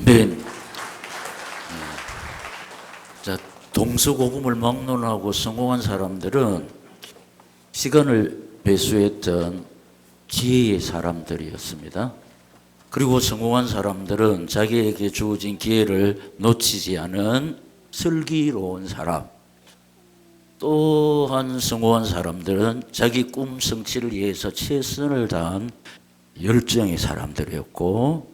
아멘. 자, 동서고금을 막론하고 성공한 사람들은 시간을 배수했던 지혜의 사람들이었습니다. 그리고 성공한 사람들은 자기에게 주어진 기회를 놓치지 않은 슬기로운 사람. 또한 성공한 사람들은 자기 꿈 성취를 위해서 최선을 다한 열정의 사람들이었고,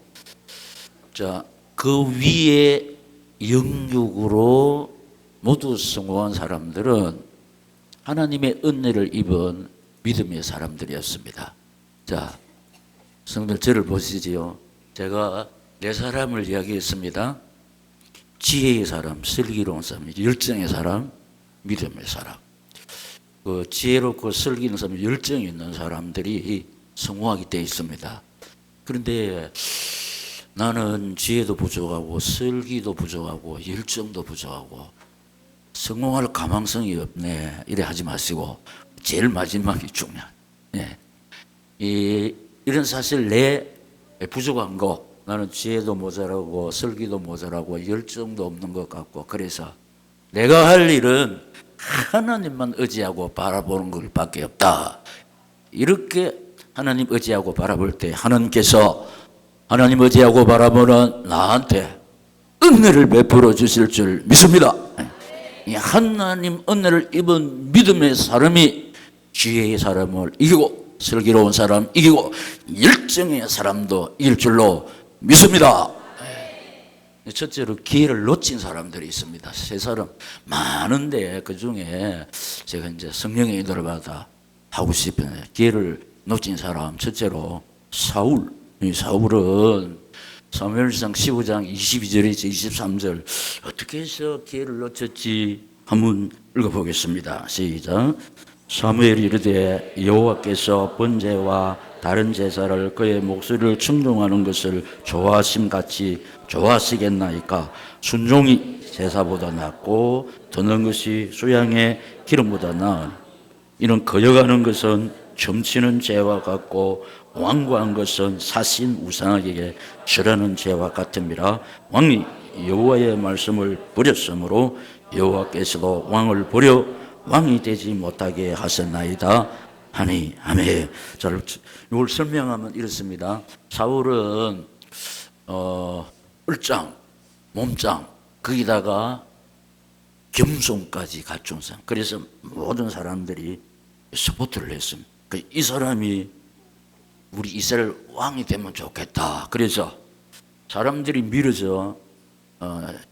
자, 그 위에 영육으로 모두 성공한 사람들은 하나님의 은혜를 입은 믿음의 사람들이었습니다. 자, 성도들 저를 보시지요. 제가 네 사람을 이야기했습니다. 지혜의 사람, 슬기로운 사람, 열정의 사람, 믿음의 사람. 그 지혜롭고 슬기로운 사람, 열정이 있는 사람들이 성공하게 되어 있습니다. 그런데 나는 지혜도 부족하고 슬기도 부족하고 열정도 부족하고 성공할 가망성이 없네, 이래 하지 마시고 제일 마지막이 중요한, 이런 사실 내 부족한 거, 나는 지혜도 모자라고 슬기도 모자라고 열정도 없는 것 같고, 그래서 내가 할 일은 하나님만 의지하고 바라보는 것밖에 없다. 이렇게 하나님 의지하고 바라볼 때 하나님께서 하나님 의지하고 바라보는 나한테 은혜를 베풀어 주실 줄 믿습니다. 이 하나님 은혜를 입은 믿음의 사람이 지혜의 사람을 이기고 슬기로운 사람 이기고 열정의 사람도 이길 줄로 믿습니다. 첫째로 기회를 놓친 사람들이 있습니다. 세 사람 많은데 그 중에 제가 이제 성령의 인도를 받아 하고 싶은 기회를 놓친 사람, 첫째로 사울. 이 사울은 사무엘상 15장 22절에서 23절 어떻게 해서 기회를 놓쳤지 한번 읽어보겠습니다. 시작. 사무엘이 이르되 여호와께서 번제와 다른 제사를 그의 목소리를 충동하는 것을 좋아하심같이 좋아하시겠나이까. 순종이 제사보다 낫고 듣는 것이 수양의 기름보다 나으니 이는 거역하는 것은 점치는 죄와 같고 완고한 것은 사신 우상에게 절하는 죄와 같음이라. 왕이 여호와의 말씀을 버렸으므로 여호와께서도 왕을 버려 왕이 되지 못하게 하셨나이다 하니. 아멘. 자, 이걸 설명하면 이렇습니다. 사울은 얼짱, 몸짱, 거기다가 겸손까지 갖춘 사람. 그래서 모든 사람들이 서포트를 했습니다. 이 사람이 우리 이스라엘 왕이 되면 좋겠다. 그래서 사람들이 밀어서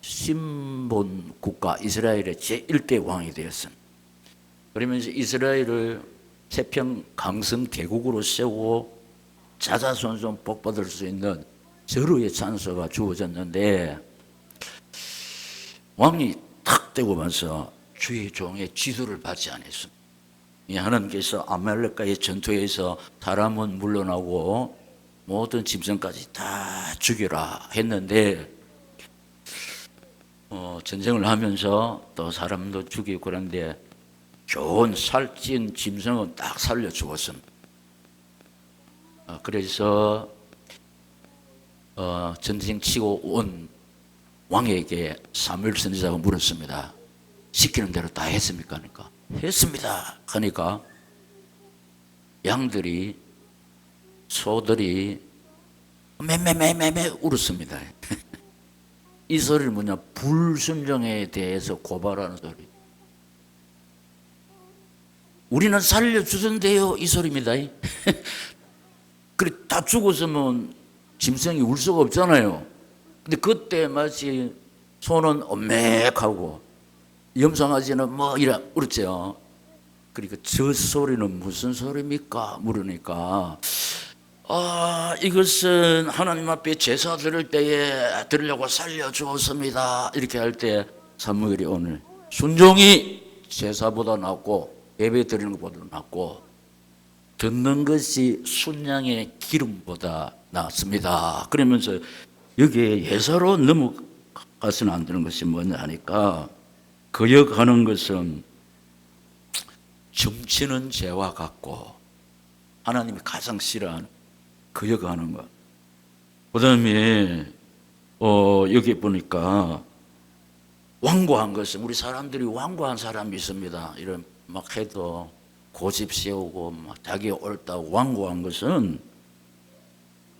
신본 국가 이스라엘의 제1대 왕이 되었습니다. 그러면서 이스라엘을 태평 강성 대국으로 세우고 자자손손 복받을 수 있는 절호의 찬스가 주어졌는데, 왕이 탁 되고 나서 주의 종의 지도를 받지 않았습니다. 하나님께서 아말렉과의 전투에서 사람은 물러나고 모든 짐승까지 다 죽여라 했는데, 전쟁을 하면서 또 사람도 죽이고 그런데 좋은 살찐 짐승은 딱 살려 죽었습니다. 그래서 전쟁 치고 온 왕에게 사무엘 선지자가 물었습니다. 시키는 대로 다 했습니까? 하니까 했습니다. 하니까 양들이, 소들이 매매매매매 울었습니다. 이 소리는 뭐냐? 불순종에 대해서 고발하는 소리. 우리는 살려주던데요, 이 소리입니다. 그래, 다 죽었으면 짐승이 울 수가 없잖아요. 근데 그때 마치 소는 엄맥하고 염소아지는 뭐 이래 울었죠. 그러니까 저 소리는 무슨 소리입니까? 물으니까 이것은 하나님 앞에 제사 드릴 때에 드리려고 살려주었습니다. 이렇게 할 때 사무엘이 오늘 순종이 제사보다 낫고 예배 드리는 것보다 낫고 듣는 것이 순양의 기름보다 낫습니다. 그러면서 여기에 예사로 넘어가서는 안 되는 것이 뭐냐 하니까, 거역하는 것은 점치는 죄와 같고, 하나님이 가장 싫어하는 거역하는 것. 그 다음에 여기 보니까 완고한 것은 우리 사람들이 완고한 사람이 있습니다. 이런 막 해도 고집 세우고 막 자기 옳다고 완고한 것은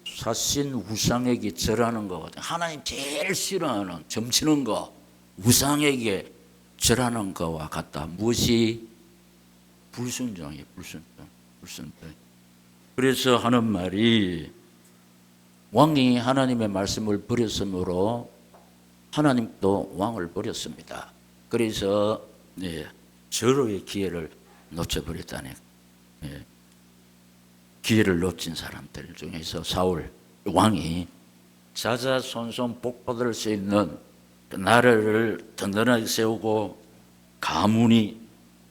사신 우상에게 절하는 거거든요. 하나님 제일 싫어하는 점치는 거, 우상에게 절하는 거와 같다. 무엇이? 불순종이에요. 불순종. 그래서 하는 말이 왕이 하나님의 말씀을 버렸으므로 하나님도 왕을 버렸습니다. 그래서 절호의 기회를 놓쳐버렸다네. 기회를 놓친 사람들 중에서 사울 왕이 자자손손 복받을 수 있는 나라를 든든하게 세우고 가문이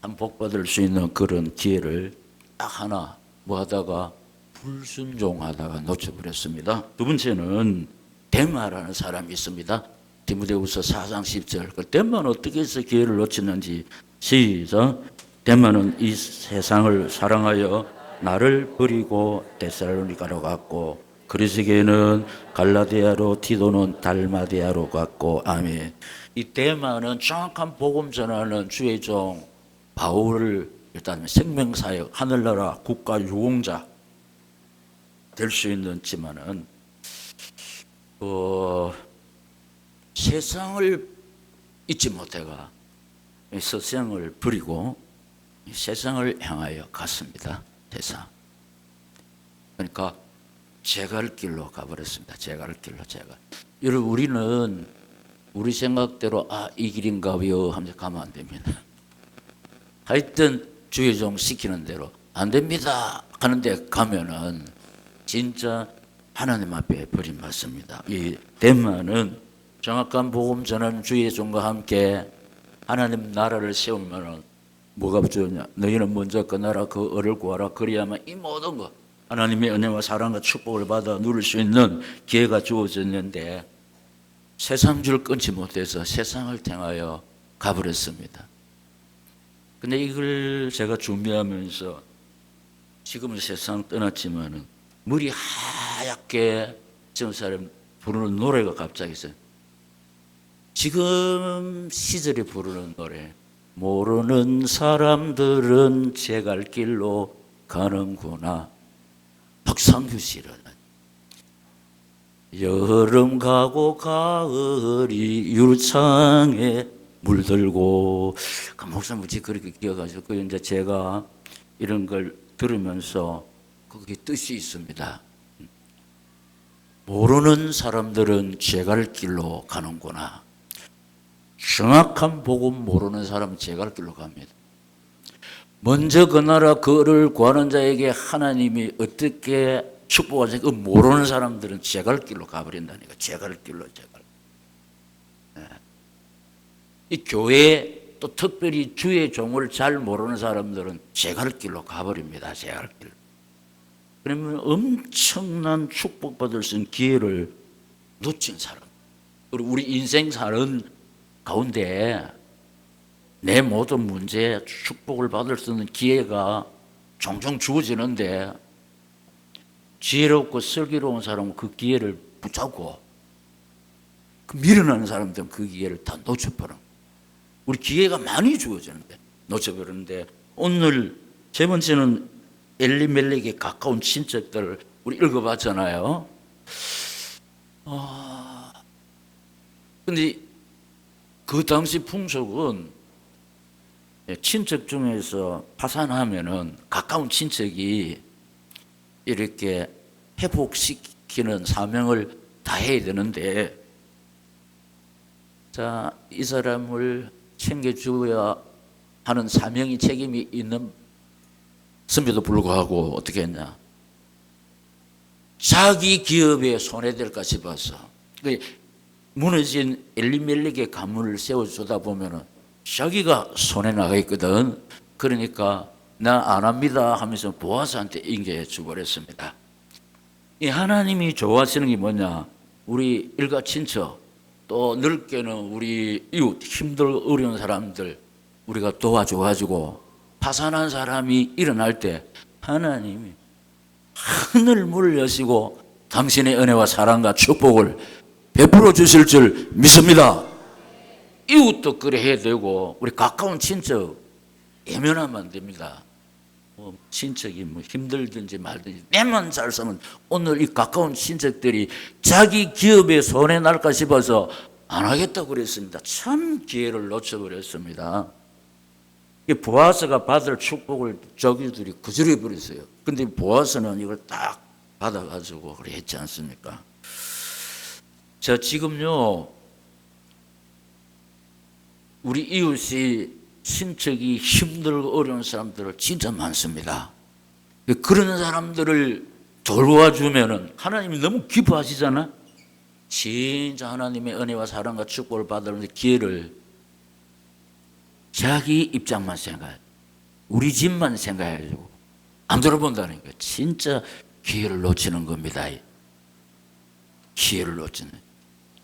한 복받을 수 있는 그런 기회를 딱 하나 하다가 불순종하다가 놓쳐버렸습니다. 두 번째는 데마라는 사람이 있습니다. 디모데후서 4장 10절. 그 데마는 어떻게 해서 기회를 놓쳤는지 시작. 데마는 이 세상을 사랑하여 나를 버리고 데살로니가로 갔고 그리스게는 갈라디아로 티도는 달마디아로 갔고 아멘. 이 데마는 정확한 복음 전하는 주의 종 바울을 일단 생명사역 하늘나라 국가 유공자 될 수 있는지만은 세상을 잊지 못해가 세상을 버리고 세상을 향하여 갔습니다. 세상. 그러니까 제갈 길로 가버렸습니다. 제갈 길로. 여러분 우리는 우리 생각대로 이 길인가요 하면서 가면 안 됩니다. 하여튼 주의 종 시키는 대로 안 됩니다 하는데 가면은 진짜 하나님 앞에 버림받습니다. 이 데마는 정확한 복음 전하는 주의 종과 함께 하나님 나라를 세우면은 뭐가 주냐? 너희는 먼저 그 나라 그 을을 구하라. 그리하면 이 모든 것 하나님의 은혜와 사랑과 축복을 받아 누릴 수 있는 기회가 주어졌는데 세상 줄 끊지 못해서 세상을 향하여 가버렸습니다. 근데 이걸 제가 준비하면서 지금은 세상 떠났지만은 머리 하얗게 저 사람 부르는 노래가 갑자기 있어요. 지금 시절에 부르는 노래. 모르는 사람들은 제 갈 길로 가는구나. 박상규 씨는 여름 가고 가을이 유창에 물들고 그 목사님 어찌 그렇게 기억하죠? 그 이제 제가 이런 걸 들으면서 그게 뜻이 있습니다. 모르는 사람들은 제 갈 길로 가는구나. 정확한 복음 모르는 사람은 제 갈 길로 갑니다. 먼저 그 나라 그를 구하는 자에게 하나님이 어떻게 축복하는지 그 모르는 사람들은 제 갈 길로 가버린다니까. 제 갈 길로. 이 교회 또 특별히 주의 종을 잘 모르는 사람들은 제 갈 길로 가버립니다. 제 갈 길. 그러면 엄청난 축복받을 수 있는 기회를 놓친 사람. 그리고 우리 인생 사는 가운데 내 모든 문제에 축복을 받을 수 있는 기회가 종종 주어지는데 지혜롭고 슬기로운 사람은 그 기회를 붙잡고 미련한 사람들은 그 기회를 다 놓쳐버려. 우리 기회가 많이 주어지는데 놓쳐버리는데 오늘 세 번째는 엘리멜렉에 가까운 친척들 우리 읽어봤잖아요. 근데 그 당시 풍속은 친척 중에서 파산하면은 가까운 친척이 이렇게 회복시키는 사명을 다해야 되는데 자, 이 사람을 챙겨줘야 하는 사명이 책임이 있는 선배도 불구하고 어떻게 했냐? 자기 기업에 손해될까 싶어서 무너진 엘리멜렉의 가문을 세워주다 보면은 자기가 손해 나가 있거든. 그러니까 나 안 합니다 하면서 보아스한테 인계해 주버렸습니다. 이 하나님이 좋아하시는 게 뭐냐? 우리 일가 친척 또 넓게는 우리 이웃 힘들 어려운 사람들 우리가 도와줘가지고 파산한 사람이 일어날 때 하나님이 하늘 문을 여시고 당신의 은혜와 사랑과 축복을 베풀어 주실 줄 믿습니다. 이웃도 그래 해야 되고 우리 가까운 친척 예면하면 안 됩니다. 친척이 힘들든지 말든지 내만 잘 살면 오늘 이 가까운 친척들이 자기 기업에 손해 날까 싶어서 안 하겠다고 그랬습니다. 참 기회를 놓쳐버렸습니다. 보아스가 받을 축복을 저기들이 거절해 버렸어요. 근데 보아스는 이걸 딱 받아가지고 그래 했지 않습니까? 자, 지금요 우리 이웃이 친척이 힘들고 어려운 사람들을 진짜 많습니다. 그런 사람들을 돌봐주면은 하나님이 너무 기뻐하시잖아. 진짜 하나님의 은혜와 사랑과 축복을 받을 기회를 자기 입장만 생각해, 우리 집만 생각해가지고 안 돌아본다는 거 진짜 기회를 놓치는 겁니다. 기회를 놓치는.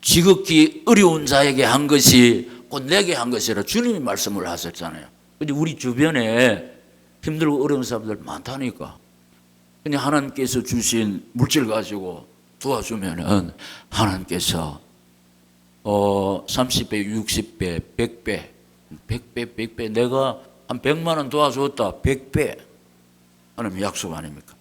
지극히 어려운 자에게 한 것이 곧 내게 한 것이라 주님이 말씀을 하셨잖아요. 근데 우리 주변에 힘들고 어려운 사람들 많다니까. 근데 하나님께서 주신 물질 가지고 도와주면은 하나님께서 30배, 60배, 100배, 100배 내가 한 100만 원 도와줬다. 100배. 하나님 약속 아닙니까?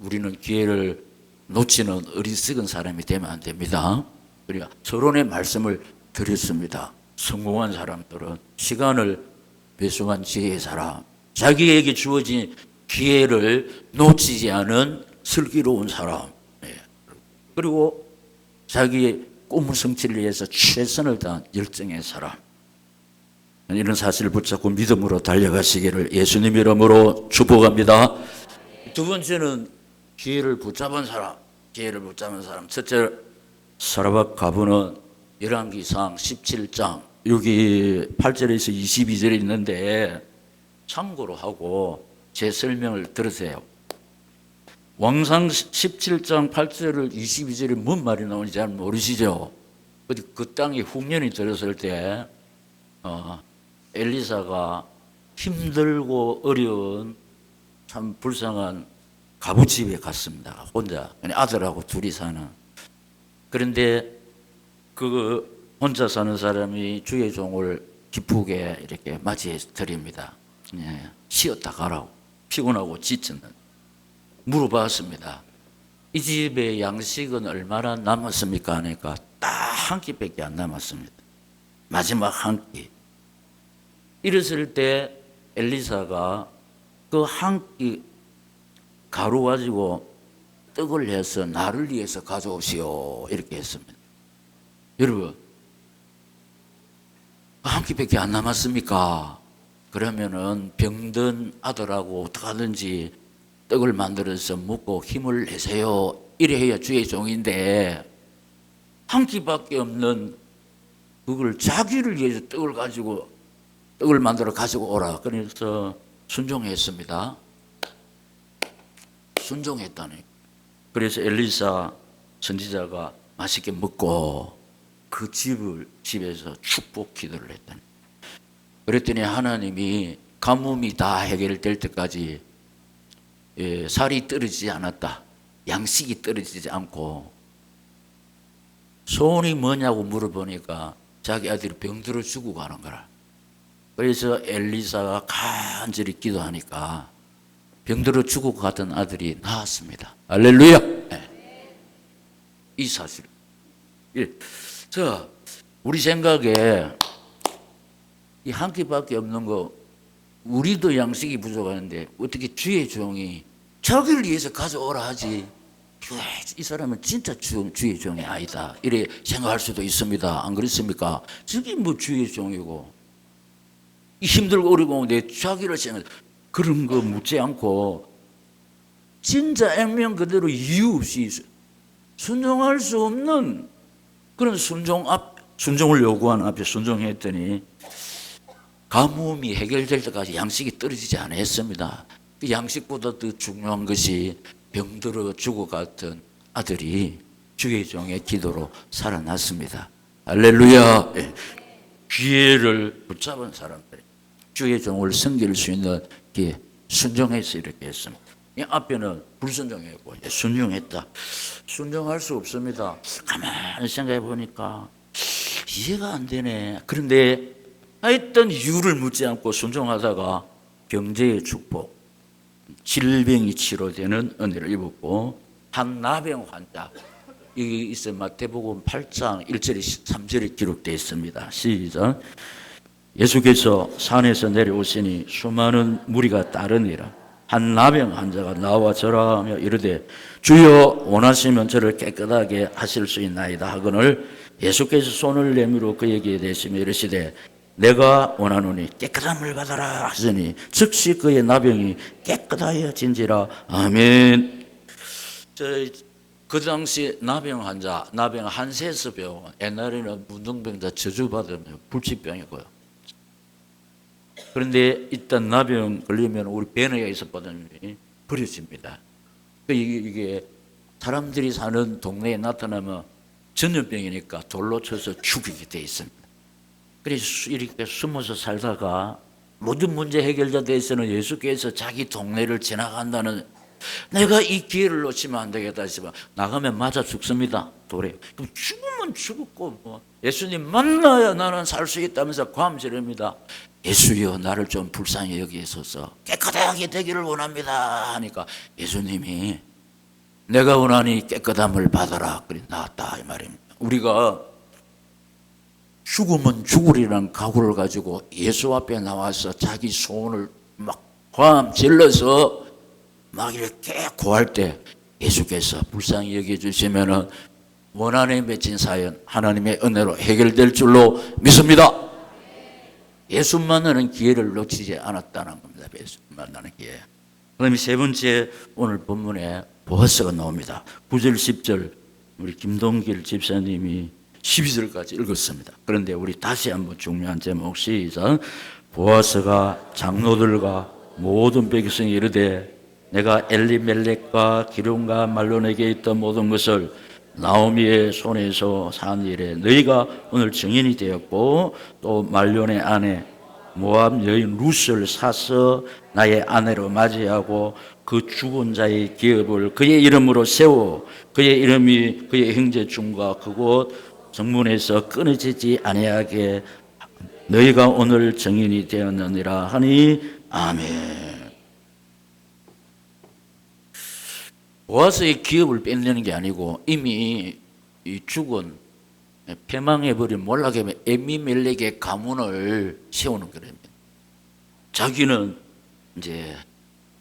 우리는 기회를 놓치는 어리석은 사람이 되면 안 됩니다. 우리가 서론의 말씀을 드렸습니다. 성공한 사람들은 시간을 배송한 지혜의 사람, 자기에게 주어진 기회를 놓치지 않은 슬기로운 사람, 그리고 자기의 꿈을 성취를 위해서 최선을 다한 열정의 사람, 이런 사실을 붙잡고 믿음으로 달려가시기를 예수님 이름으로 축복합니다. 두 번째는 기회를 붙잡은 사람, 기회를 붙잡은 사람. 첫째, 사라밧 가부는 열왕기상 17장 여기 8절에서 22절에 있는데 참고로 하고 제 설명을 들으세요. 왕상 17장 8절을 22절에 뭔 말이 나오는지 잘 모르시죠? 그 땅에 흉년이 들었을 때 엘리사가 힘들고 어려운 참 불쌍한 가부집에 갔습니다. 혼자 아들하고 둘이 사는. 그런데 그 혼자 사는 사람이 주의 종을 기쁘게 이렇게 맞이해 드립니다. 쉬었다 가라고. 피곤하고 지쳤는. 물어봤습니다. 이 집에 양식은 얼마나 남았습니까? 하니까 딱 한 끼밖에 안 남았습니다. 마지막 한 끼. 이랬을 때 엘리사가 그 한 끼 가루 가지고 떡을 해서 나를 위해서 가져오시오 이렇게 했습니다. 여러분, 한 끼밖에 안 남았습니까? 그러면은 병든 아들하고 어떻게 하든지 떡을 만들어서 먹고 힘을 내세요. 이래 해야 주의 종인데 한 끼밖에 없는 그걸 자기를 위해서 떡을 만들어 가지고 오라. 그래서 순종했습니다. 순종했다니. 그래서 엘리사 선지자가 맛있게 먹고 그 집에서 축복 기도를 했다니. 그랬더니 하나님이 가뭄이 다 해결될 때까지 살이 떨어지지 않았다. 양식이 떨어지지 않고 소원이 뭐냐고 물어보니까 자기 아들이 병들어 죽고 가는 거라. 그래서 엘리사가 간절히 기도하니까 병들어 죽고 가던 아들이 나았습니다. 할렐루야. 네. 이 사실. 자, 우리 생각에 이 한 끼밖에 없는 거 우리도 양식이 부족하는데 어떻게 주의 종이 자기를 위해서 가져오라 하지. 이 사람은 진짜 주의 종이 아니다. 이래 생각할 수도 있습니다. 안 그렇습니까? 저게 뭐 주의 종이고 힘들고 어려고 내 자기를 생각 그런 거 묻지 않고 진짜 액면 그대로 이유 없이 순종할 수 없는 그런 순종을 요구하는 앞에 순종했더니 가뭄이 해결될 때까지 양식이 떨어지지 않았습니다. 그 양식보다 더 중요한 것이 병들어 죽어갔던 아들이 주의 종의 기도로 살아났습니다. 할렐루야. 기회를 붙잡은 사람들이 주의 종을 섬길 수 있는 게 순종해서 이렇게 했습니다. 이 앞에는 불순종했고 순종했다. 순종할 수 없습니다. 가만히 생각해 보니까 이해가 안 되네. 그런데 하여튼 이유를 묻지 않고 순종하다가 경제의 축복, 질병이 치료되는 은혜를 입었고, 한 나병 환자, 이게 있어 마태복음 8장 1절에 3절에 기록되어 있습니다. 시작. 예수께서 산에서 내려오시니 수많은 무리가 따르니라. 한 나병 환자가 나와 절하며 이르되 주여 원하시면 저를 깨끗하게 하실 수 있나이다 하거늘 예수께서 손을 내밀어 그에게 대시며 이르시되 내가 원하노니 깨끗함을 받아라 하시니 즉시 그의 나병이 깨끗하여진지라. 아멘. 그 당시 나병 환자, 나병 한세스병, 옛날에는 문둥병자 저주받으면 불치병이고요. 그런데 일단 나병 걸리면 우리 배너에 있었거든요. 버려집니다. 이게 사람들이 사는 동네에 나타나면 전염병이니까 돌로 쳐서 죽이게 돼 있습니다. 그래서 이렇게 숨어서 살다가 모든 문제 해결자 돼서는 예수께서 자기 동네를 지나간다는, 내가 이 기회를 놓치면 안 되겠다 했지만 나가면 맞아 죽습니다. 돌에. 그럼 죽으면 죽었고 뭐 예수님 만나야 나는 살 수 있다면서 감지릅니다. 예수여 나를 좀 불쌍히 여기소서, 깨끗하게 되기를 원합니다 하니까 예수님이 내가 원하니 깨끗함을 받아라. 그래 나왔다 이 말입니다. 우리가 죽으면 죽으리라는 각오를 가지고 예수 앞에 나와서 자기 소원을 막 감 질러서 막 이렇게 구할 때 예수께서 불쌍히 여겨주시면은 원한에 맺힌 사연 하나님의 은혜로 해결될 줄로 믿습니다. 예수 만나는 기회를 놓치지 않았다는 겁니다. 예수 만나는 기회. 그다음에 세 번째 오늘 본문에 보아스가 나옵니다. 9절 10절 우리 김동길 집사님이 12절까지 읽었습니다. 그런데 우리 다시 한번 중요한 제목 시작. 보아스가 장로들과 모든 백성이 이르되 내가 엘리멜렉과 기lum과 말론에게 있던 모든 것을 나오미의 손에서 산 일에 너희가 오늘 증인이 되었고 또 말론의 아내 모압 여인 룻을 사서 나의 아내로 맞이하고 그 죽은 자의 기업을 그의 이름으로 세워 그의 이름이 그의 형제 중과 그곳 정문에서 끊어지지 아니하게 너희가 오늘 증인이 되었느니라 하니 아멘. 보아스의 기업을 뺏는 게 아니고 이미 이 죽은 패망해버린 몰락해버린 에비멜렉의 가문을 세우는 겁니다. 자기는 이제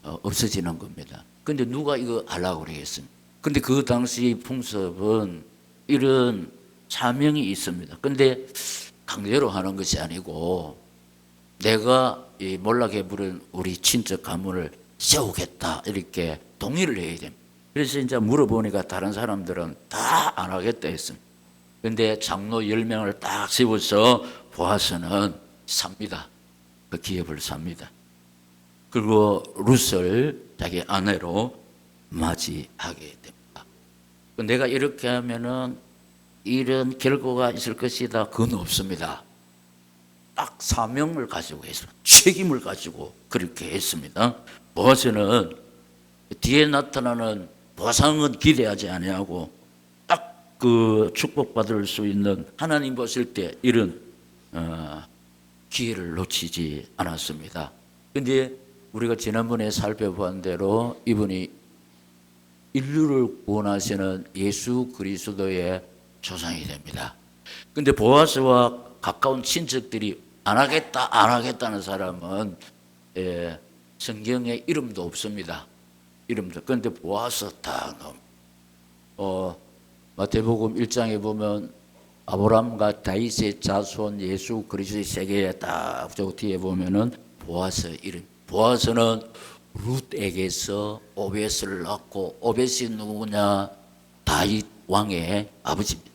없어지는 겁니다. 근데 누가 이거 알라고 그러겠습니까? 근데 그 당시 풍습은 이런 사명이 있습니다. 근데 강제로 하는 것이 아니고 내가 이 몰락해버린 우리 친척 가문을 세우겠다 이렇게 동의를 해야 됩니다. 그래서 이제 물어보니까 다른 사람들은 다 안 하겠다 했습니다. 근데 장로 10명을 딱 세워서 보아스는 삽니다. 그 기업을 삽니다. 그리고 룻을 자기 아내로 맞이하게 됩니다. 내가 이렇게 하면은 이런 결과가 있을 것이다. 그건 없습니다. 딱 사명을 가지고 했습니다. 책임을 가지고 그렇게 했습니다. 보아스는 뒤에 나타나는 보상은 기대하지 아니하고 딱 그 축복받을 수 있는 하나님 보실 때 이런 기회를 놓치지 않았습니다. 그런데 우리가 지난번에 살펴본 대로 이분이 인류를 구원하시는 예수 그리스도의 조상이 됩니다. 그런데 보아스와 가까운 친척들이 안 하겠다는 사람은 성경에 이름도 없습니다. 이름도. 그런데 보아스 다 마태복음 1장에 보면 아브라함과 다윗의 자손 예수 그리스도의 세계에 딱 저 뒤에 보면은 보아스 이름. 보아스는 룻에게서 오벳을 낳고 오벳이 누구냐? 다윗 왕의 아버지입니다.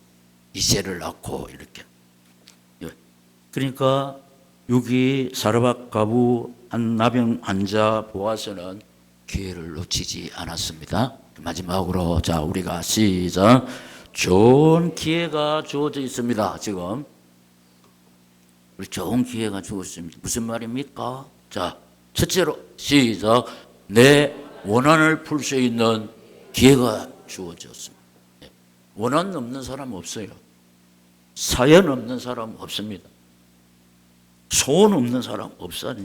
이새를 낳고 이렇게. 그러니까 여기 사르밧 가부 한 나병 환자 보아스는 기회를 놓치지 않았습니다. 마지막으로 자 우리가 시작. 좋은 기회가 주어져 있습니다. 지금 우리 좋은 기회가 주어졌습니다. 무슨 말입니까? 자 첫째로 시작. 내 원한을 풀 수 있는 기회가 주어졌습니다. 원한 없는 사람 없어요. 사연 없는 사람 없습니다. 소원 없는 사람 없어요.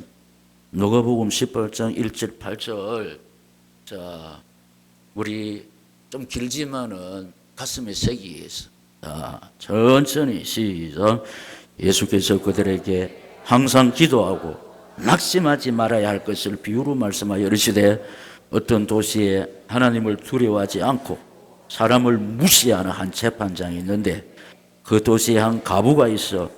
누가복음 18장 1절 8절. 자, 우리 좀 길지만은 가슴에 새기기 위해서. 자, 천천히 시작. 예수께서 그들에게 항상 기도하고 낙심하지 말아야 할 것을 비유로 말씀하여 이르시되 어떤 도시에 하나님을 두려워하지 않고 사람을 무시하는 한 재판장이 있는데 그 도시에 한 과부가 있어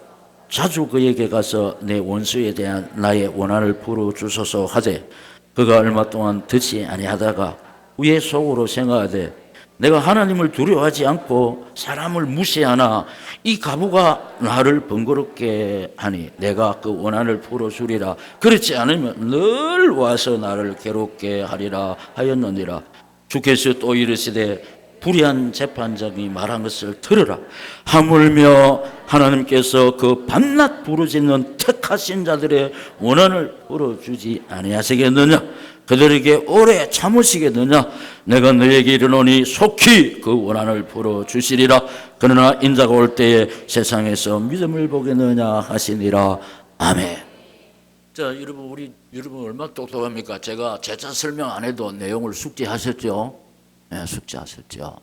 자주 그에게 가서 내 원수에 대한 나의 원한을 풀어주소서 하되 그가 얼마 동안 듣지 아니하다가 후에 속으로 생각하되 내가 하나님을 두려워하지 않고 사람을 무시하나 이 과부가 나를 번거롭게 하니 내가 그 원한을 풀어주리라. 그렇지 않으면 늘 와서 나를 괴롭게 하리라 하였느니라. 주께서 또 이르시되 불의한 재판장이 말한 것을 들으라. 하물며 하나님께서 그 밤낮 부르짖는 택하신 자들의 원한을 풀어주지 아니하시겠느냐? 그들에게 오래 참으시겠느냐? 내가 너에게 이르노니 속히 그 원한을 풀어주시리라. 그러나 인자가 올 때에 세상에서 믿음을 보겠느냐 하시니라. 아멘. 자, 여러분, 여러분 얼마나 똑똑합니까? 제가 제자 설명 안 해도 내용을 숙지하셨죠? 네, 숙지하셨죠.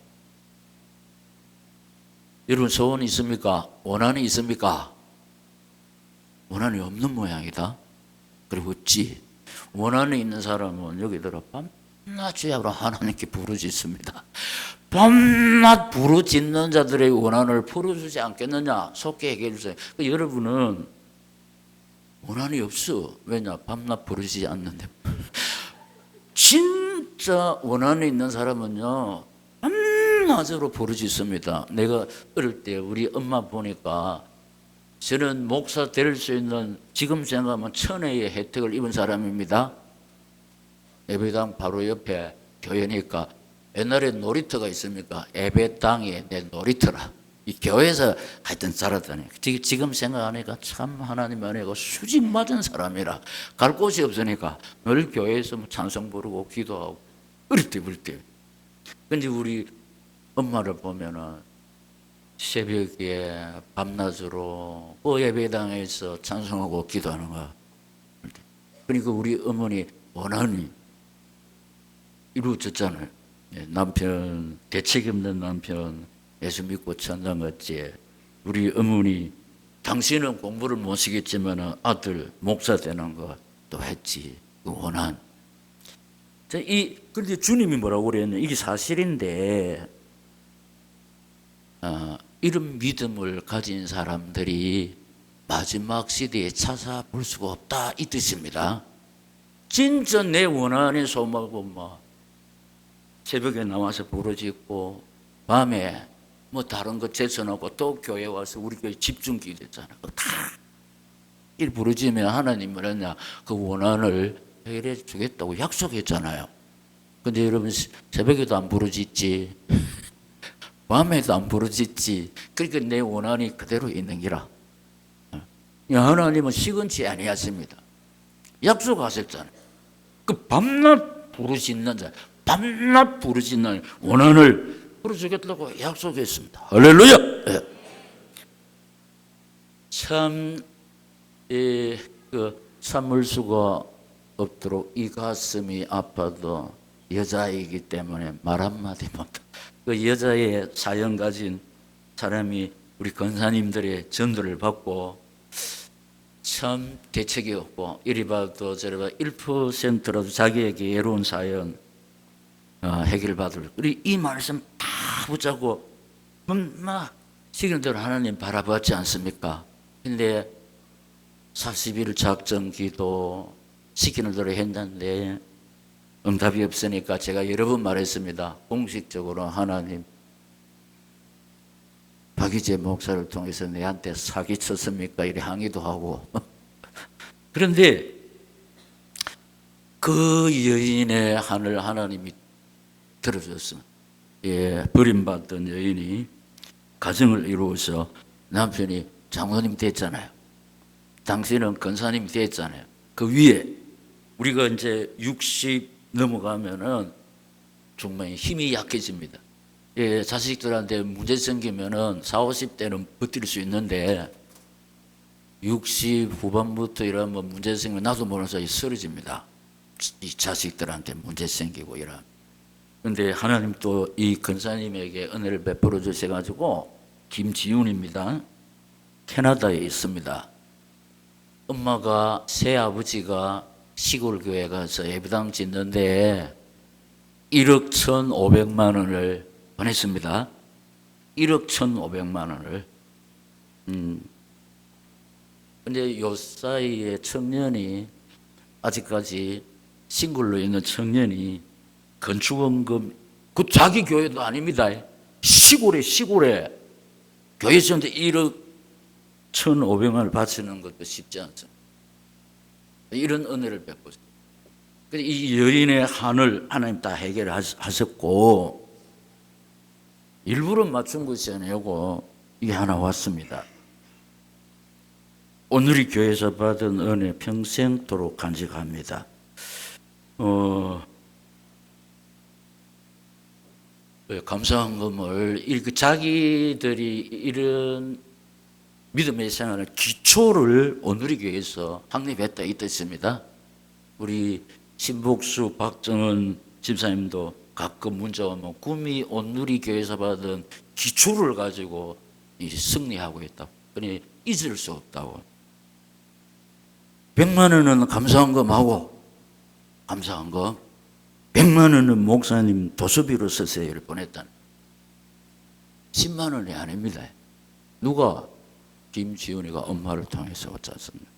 여러분 소원이 있습니까? 원한이 있습니까? 원한이 없는 모양이다. 그리고 어찌 원한이 있는 사람은 여기 들어 밤낮 주야로 하나님께 부르짖습니다. 밤낮 부르짖는 자들의 원한을 풀어주지 않겠느냐? 속히 얘기해 주세요. 여러분은 원한이 없어. 왜냐? 밤낮 부르짖지 않는데. 진짜 원한이 있는 사람은요 밤낮으로 부르짖습니다. 내가 어릴 때 우리 엄마 보니까 저는 목사 될 수 있는 지금 생각하면 천혜의 혜택을 입은 사람입니다. 예배당 바로 옆에 교회니까 옛날에 놀이터가 있습니까? 예배당이 내 놀이터라. 이 교회에서 하여튼 자랐다니. 지금 생각하니까 참 하나님 안에가 수직 맞은 사람이라. 갈 곳이 없으니까 늘 교회에서 찬송 부르고 기도하고 어릴 때. 근데 우리 엄마를 보면은 새벽에 밤낮으로 그 예배당에서 찬송하고 기도하는 거야. 그러니까 우리 어머니 원한이 이루어졌잖아요. 남편, 대책 없는 남편 예수 믿고 천당 갔지. 우리 어머니 당신은 공부를 못 시겠지만 아들 목사 되는 거 또 했지. 그 원한. 그런데 주님이 뭐라고 그랬냐? 이게 사실인데 이런 믿음을 가진 사람들이 마지막 시대에 찾아볼 수가 없다 이 뜻입니다. 진짜 내 원한이 소망하고 새벽에 나와서 부르짖고 밤에 다른 거 제쳐놓고 또 교회 와서 우리 교회 집중기도 했잖아. 다 일 부르짖으면 하나님은 뭐냐 그 원한을 해결해 주겠다고 약속했잖아요. 근데 여러분 새벽에도 안 부르짖지 밤에도 안 부르짖지. 그러니까 내 원한이 그대로 있는 기라. 하나님은 시건치 아니하십니다. 약속하셨잖아요. 그 밤낮 부르짖는 자, 밤낮 부르짖는 원한을 풀어주겠다고 약속했습니다. 할렐루야. 참 참을 수가 없도록 이 가슴이 아파도 여자이기 때문에 말 한마디 못한다. 그 여자의 사연 가진 사람이 우리 권사님들의 전도를 받고 참 대책이 없고 이리 봐도 저리 봐도 1%라도 자기에게 외로운 사연 해결받을. 우리 이 말씀 다 붙잡고 시키는 대로 하나님 바라봤지 않습니까? 근데 40일 작정 기도 시키는 대로 했는데 응답이 없으니까 제가 여러 번 말했습니다. 공식적으로 하나님 박희재 목사를 통해서 내한테 사기쳤습니까? 이래 항의도 하고 그런데 그 여인의 한을 하나님이 들어줬습니다. 버림받던 여인이 가정을 이루어서 남편이 장로님 됐잖아요. 당신은 권사님 됐잖아요. 그 위에 우리가 이제 넘어가면은 정말 힘이 약해집니다. 예, 자식들한테 문제 생기면은 40, 50대는 버틸 수 있는데 60 후반부터 이러면 문제 생기면 나도 모르는 사이에 쓰러집니다. 이 자식들한테 문제 생기고 이런. 근데 하나님 또 이 근사님에게 은혜를 베풀어 주셔가지고 김지훈입니다. 캐나다에 있습니다. 엄마가 새아버지가 시골 교회 가서 예배당 짓는데 1억 1,500만 원을 보냈습니다. 1억 1,500만 원을. 근데 요 사이에 청년이 아직까지 싱글로 있는 청년이 건축원금, 그 자기 교회도 아닙니다. 시골에 교회 짓는데 1억 1,500만 원을 바치는 것도 쉽지 않죠. 이런 은혜를 베푸셨어요. 이 여인의 한을 하나님 다 해결하셨고 일부러 맞춘 것이 아니고 이게 하나 왔습니다. 오늘이 교회에서 받은 은혜 평생토록 간직합니다. 감사한금을 자기들이 이런 믿음의 생활을 기초를 오늘이 교회에서 확립했다 이 뜻입니다. 우리 신복수 박정은 집사님도 가끔 문자 오면 꿈이 온누리 교회에서 받은 기초를 가지고 승리하고 있다고. 그러니 잊을 수 없다고. 100만 원은 감사한금하고 감사한금 100만 원은 목사님 도서비로 쓰세요를 보냈다는. 10만 원이 아닙니다. 누가? 김지훈이가 엄마를 통해서 어쩌습니까?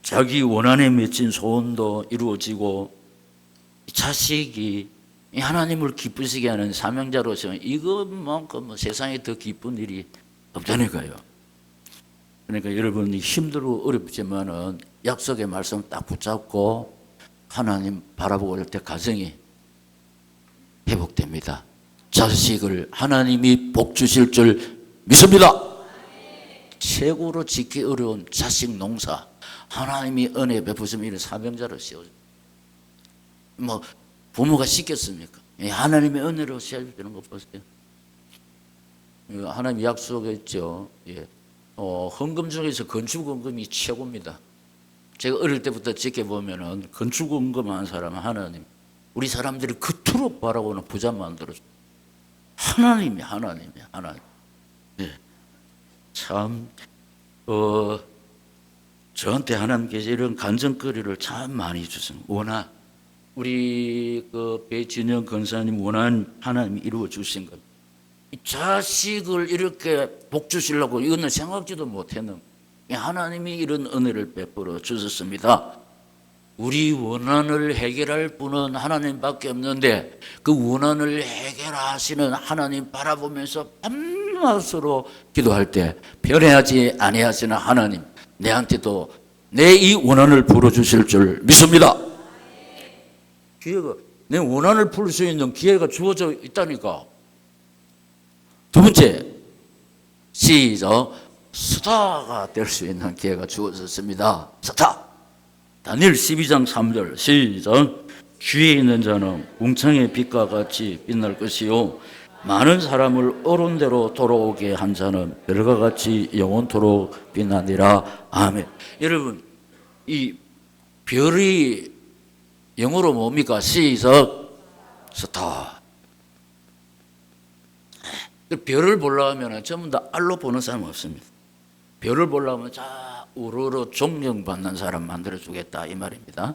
자기 원한에 맺힌 소원도 이루어지고 자식이 하나님을 기쁘시게 하는 사명자로서 이것만큼 세상에 더 기쁜 일이 없다니까요. 그러니까 여러분이 힘들고 어렵지만은 약속의 말씀 딱 붙잡고 하나님 바라보고 할 때 가정이 회복됩니다. 자식을 하나님이 복 주실 줄 믿습니다. 최고로 지키 어려운 자식 농사 하나님이 은혜 베푸시면 이런 사명자로 세워져. 뭐 부모가 시켰습니까? 하나님의 은혜로 세워지는 것 보세요. 하나님 약속했죠. 예. 헌금 중에서 건축헌금이 최고입니다. 제가 어릴 때부터 지켜보면은 건축헌금 하는 사람은 하나님. 우리 사람들이 그토록 바라보는 부자 만들어줘. 하나님. 예. 참, 저한테 하나님께서 이런 간증거리를 참 많이 주셨습니다. 원한, 우리 배진영 권사님 원한 하나님이 이루어 주신 것. 자식을 이렇게 복 주시려고 이거는 생각지도 못했는 하나님이 이런 은혜를 베풀어 주셨습니다. 우리 원한을 해결할 분은 하나님밖에 없는데 그 원한을 해결하시는 하나님 바라보면서 밤낮으로 기도할 때 변해하지 아니하시는 하나님 내한테도 내 이 원한을 풀어주실 줄 믿습니다. 기회가 내 원한을 풀 수 있는 기회가 주어져 있다니까. 두 번째, 시작. 스타가 될 수 있는 기회가 주어졌습니다. 스타. 다니엘 12장 3절 시작. 주위에 있는 자는 궁창의 빛과 같이 빛날 것이요 많은 사람을 어른대로 돌아오게 한 자는 별과 같이 영원토록 빛나니라. 아멘. 여러분, 이 별이 영어로 뭡니까? 시작. 스타. 별을 보려면 전부 다 알로 보는 사람 없습니다. 별을 보려면 자 우러러 존경받는 사람 만들어주겠다 이 말입니다.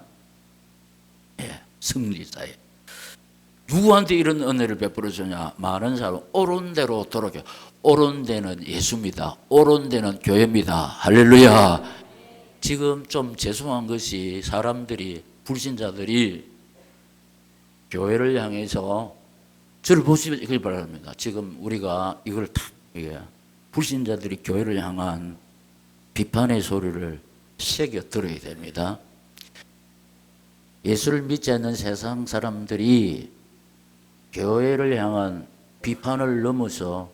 예, 승리자예. 누구한테 이런 은혜를 베풀어 주냐? 많은 사람 옳은 대로 돌아오게. 옳은 데는 예수입니다. 옳은 데는 교회입니다. 할렐루야. 지금 좀 죄송한 것이 사람들이 불신자들이 교회를 향해서 저를 보시길 바랍니다. 지금 우리가 이걸 다 불신자들이 교회를 향한 비판의 소리를 새겨 들어야 됩니다. 예수를 믿지 않는 세상 사람들이 교회를 향한 비판을 넘어서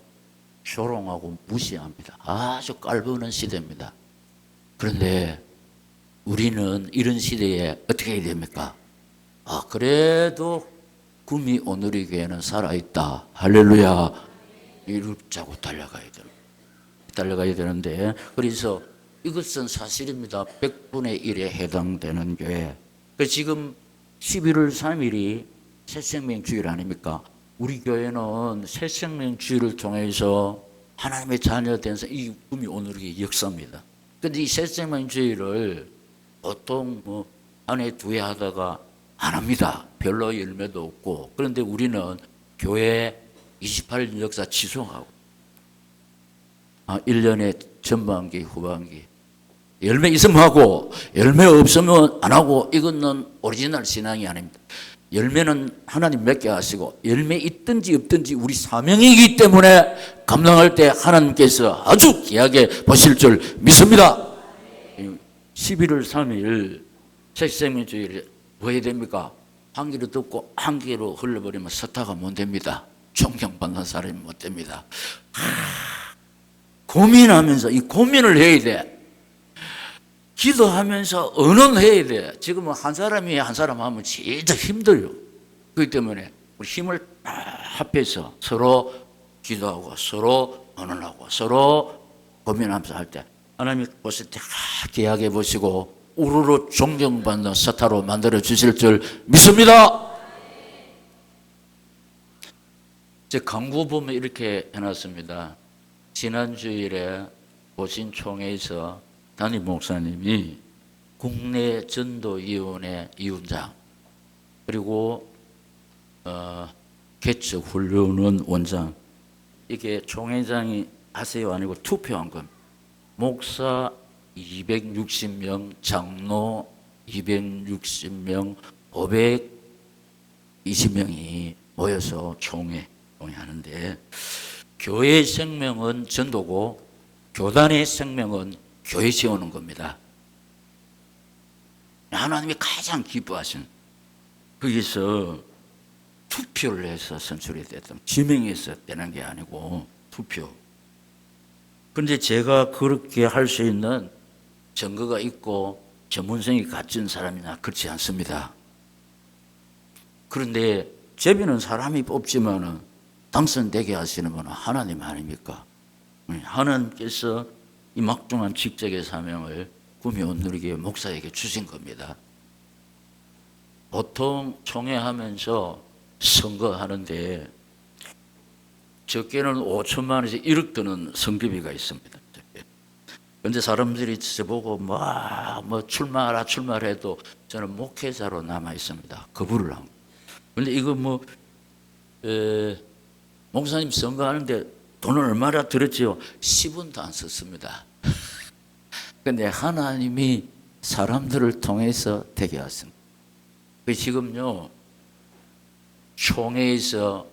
조롱하고 무시합니다. 아주 깔보는 시대입니다. 그런데 우리는 이런 시대에 어떻게 해야 됩니까? 그래도 구미 오누리 교회는 살아있다. 할렐루야. 이를 붙잡고 달려가야 되는데, 그래서 이것은 사실입니다. 100분의 1에 해당되는 교회. 지금 11월 3일이 새생명주일 아닙니까? 우리 교회는 새생명주일을 통해서 하나님의 자녀된 이 구미 오누리 역사입니다. 근데 이 새생명주일을 보통 한 해, 두 해 하다가 안 합니다. 별로 열매도 없고. 그런데 우리는 교회 28년 역사 지속하고 1년에 전반기, 후반기 열매 있으면 하고 열매 없으면 안 하고, 이거는 오리지널 신앙이 아닙니다. 열매는 하나님 맺게 하시고 열매 있든지 없든지 우리 사명이기 때문에 감당할 때 하나님께서 아주 귀하게 보실 줄 믿습니다. 11월 3일 새생명주일에 뭐 해야 됩니까? 한 귀로 듣고 한 귀로 흘러버리면 스타가 못 됩니다. 존경받는 사람이 못 됩니다. 고민하면서 이 고민을 해야 돼. 기도하면서 언언해야 돼. 지금은 한 사람이 한 사람 하면 진짜 힘들어요. 그렇기 때문에 우리 힘을 다 합해서 서로 기도하고 서로 언언하고 서로 고민하면서 할 때 하나님이 보실 때 귀하게 보시고 우르르 존경받는 스타로 만들어 주실 줄 믿습니다. 제 광고 보면 이렇게 해놨습니다. 지난주일에 보신총회에서 담임 목사님이 국내 전도위원회 위원장, 그리고 개척훈련원 원장, 이게 총회장이 하세요 아니고 투표한 겁니다. 목사 260명, 장로 260명, 520명이 모여서 총회하는데, 교회의 생명은 전도고 교단의 생명은 교회 세우는 겁니다. 하나님이 가장 기뻐하시는, 거기서 투표를 해서 선출이 됐던, 지명해서 되는 게 아니고 투표. 그런데 제가 그렇게 할 수 있는 증거가 있고 전문성이 갖춘 사람이나 그렇지 않습니다. 그런데 제비는 사람이 뽑지만은 당선되게 하시는 분은 하나님 아닙니까? 하나님께서 이 막중한 직책의 사명을 구미 오누리교회 목사에게 주신 겁니다. 보통 총회하면서 선거하는데 적게는 5천만 원에서 1억 드는 선교비가 있습니다. 그런데 사람들이 저보고 뭐 출마해도 저는 목회자로 남아 있습니다. 거부를 합니다. 그런데 이거 목사님 선거하는데 돈을 얼마나 들었지요? 10원도 안 썼습니다. 그런데 하나님이 사람들을 통해서 되게 하십니다. 지금요, 총회에서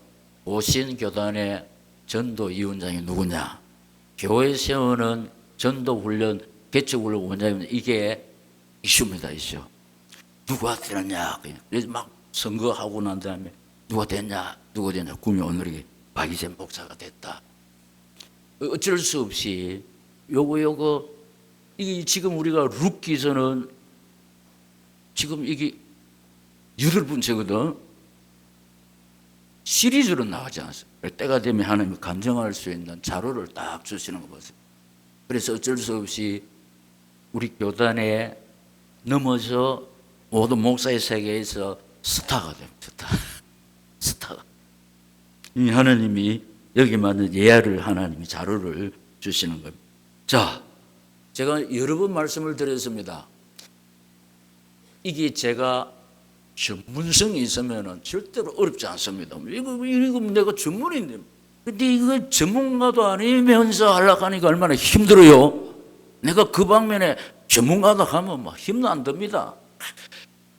오신 교단의 전도위원장이 누구냐? 교회 세우는 전도훈련, 개척훈련 원장입니다. 이게 이슈입니다, 이슈. 누가 되느냐? 그래서 막 선거하고 난 다음에 누가 됐냐? 구미 오누리 박이재 목사가 됐다. 어쩔 수 없이 이 지금 우리가 룻기서는 지금 이게 8번째거든. 시리즈로 나가지 않습니다. 때가 되면 하나님이 감정할 수 있는 자료를 딱 주시는 거 보세요. 그래서 어쩔 수 없이 우리 교단에 넘어서 모든 목사의 세계에서 스타가 됩니다. 스타가. 이 하나님이 여기 맞는 예야를 하나님이 자료를 주시는 겁니다. 자, 제가 여러 번 말씀을 드렸습니다. 이게 제가 전문성이 있으면 절대로 어렵지 않습니다. 이거 내가 전문인데. 근데 이거 전문가도 아니면서 하려고 하니까 얼마나 힘들어요. 내가 그 방면에 전문가도 하면 힘도 안 듭니다.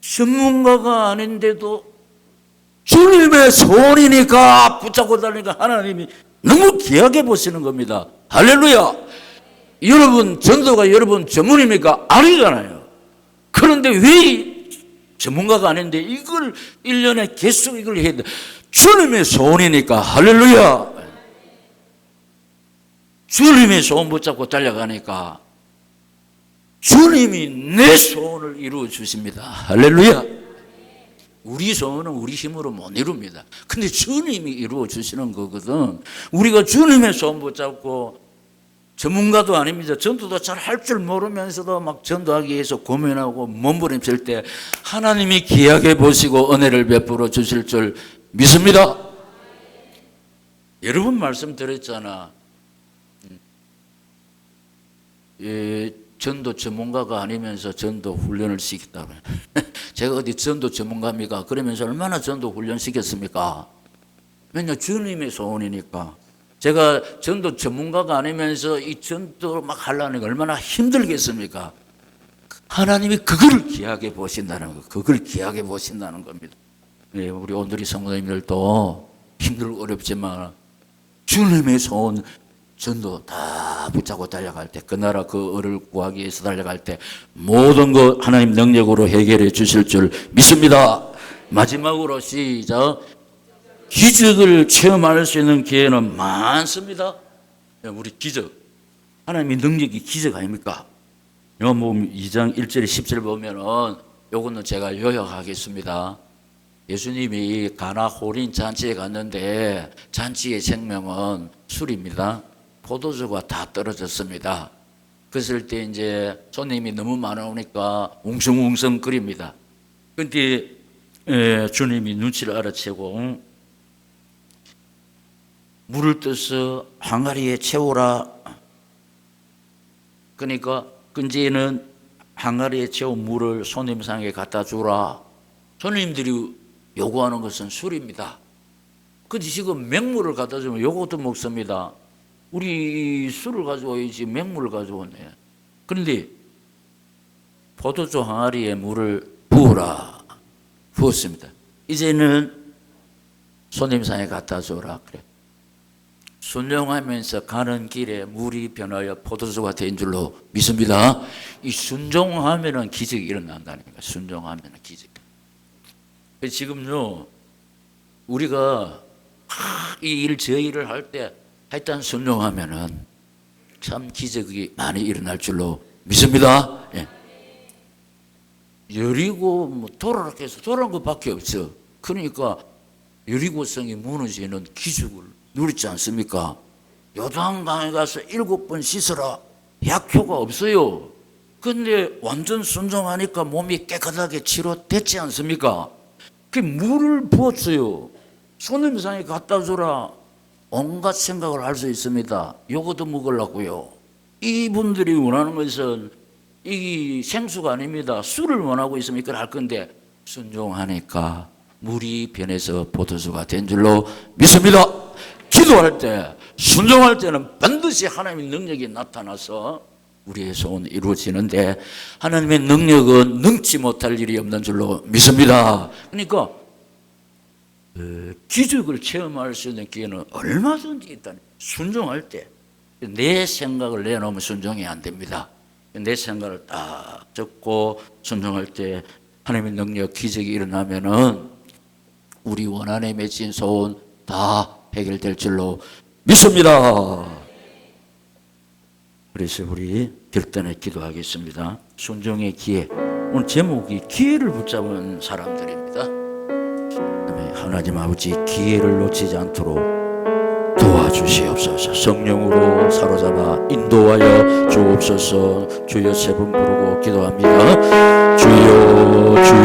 전문가가 아닌데도 주님의 손이니까 붙잡고 다니니까 하나님이 너무 귀하게 보시는 겁니다. 할렐루야. 여러분 전도가 여러분 전문입니까? 아니잖아요. 그런데 왜 전문가가 아닌데 이걸 1년에 계속 이걸 해야 돼? 주님의 손이니까. 할렐루야. 주님의 손 붙잡고 달려가니까 주님이 내 소원을 이루어 주십니다. 할렐루야. 우리 소원은 우리 힘으로 못 이룹니다. 근데 주님이 이루어 주시는 거거든. 우리가 주님의 소원 붙잡고, 전문가도 아닙니다. 전도도 잘 할 줄 모르면서도 막 전도하기 위해서 고민하고 몸부림칠 때 하나님이 귀하게 보시고 은혜를 베풀어 주실 줄 믿습니다. 여러 번 말씀드렸잖아. 전도 전문가가 아니면서 전도 훈련을 시켰다고. 제가 어디 전도 전문가입니까? 그러면서 얼마나 전도 훈련 시켰습니까? 왜냐, 주님의 소원이니까. 제가 전도 전문가가 아니면서 이 전도를 막 하려는 게 얼마나 힘들겠습니까? 하나님이 그걸 귀하게 보신다는 거, 그걸 귀하게 보신다는 겁니다. 네, 우리 오늘의 성도님들도 힘들고 어렵지만 주님의 소원, 전도 다 붙잡고 달려갈 때, 그 나라 그 을을 구하기 위해서 달려갈 때 모든 것 하나님 능력으로 해결해 주실 줄 믿습니다. 마지막으로 시작. 기적을 체험할 수 있는 기회는 많습니다. 우리 기적, 하나님의 능력이 기적 아닙니까? 요한복음 2장 1절 10절 보면은, 요거는 제가 요약하겠습니다. 예수님이 가나 호린 잔치에 갔는데 잔치의 생명은 술입니다. 포도주가 다 떨어졌습니다. 그랬을 때 이제 손님이 너무 많으니까 웅성웅성거립니다. 그런데 주님이 눈치를 알아채고 물을 떠서 항아리에 채우라. 그러니까 근제에는 항아리에 채운 물을 손님상에 갖다 주라. 손님들이 요구하는 것은 술입니다. 근데 지금 맹물을 갖다 주면 요것도 먹습니다. 우리 술을 가져와야지 맹물을 가져오네. 그런데 포도주 항아리에 물을 부으라. 부었습니다. 이제는 손님상에 갖다 줘라. 그래. 순종하면서 가는 길에 물이 변하여 포도주가 된 줄로 믿습니다. 이 순종하면은 기적이 일어난다니까. 순종하면은 기적. 지금요, 우리가 이 일 저 일을 할 때 하여튼 순종하면은 참 기적이 많이 일어날 줄로 믿습니다. 예. 여리고 뭐 돌아락해서 돌아간 것밖에 없어. 그러니까 여리고성이 무너지는 기적을 누리지 않습니까? 요단강에 가서 7번 씻어라. 약효가 없어요. 근데 완전 순종하니까 몸이 깨끗하게 치료됐지 않습니까? 그 물을 부었어요. 손님상에 갖다 주라. 온갖 생각을 할 수 있습니다. 요것도 먹으려고요. 이분들이 원하는 것은 이 생수가 아닙니다. 술을 원하고 있으면 이걸 할 건데 순종하니까 물이 변해서 포도주가 된 줄로 믿습니다. 기도할 때, 순종할 때는 반드시 하나님의 능력이 나타나서 우리의 소원이 이루어지는데, 하나님의 능력은 능치 못할 일이 없는 줄로 믿습니다. 그러니까 기적을 체험할 수 있는 기회는 얼마든지 있다니. 순종할 때 내 생각을 내놓으면 순종이 안 됩니다. 내 생각을 딱 적고 순종할 때 하나님의 능력, 기적이 일어나면은 우리 원한에 맺힌 소원 다 해결될 줄로 믿습니다. 그래서 우리 결단에 기도하겠습니다. 순종의 기회. 오늘 제목이 기회를 붙잡은 사람들입니다. 하나님 아버지, 기회를 놓치지 않도록 도와주시옵소서. 성령으로 사로잡아 인도하여 주옵소서. 주여 세 번 부르고 기도합니다. 주여, 주여.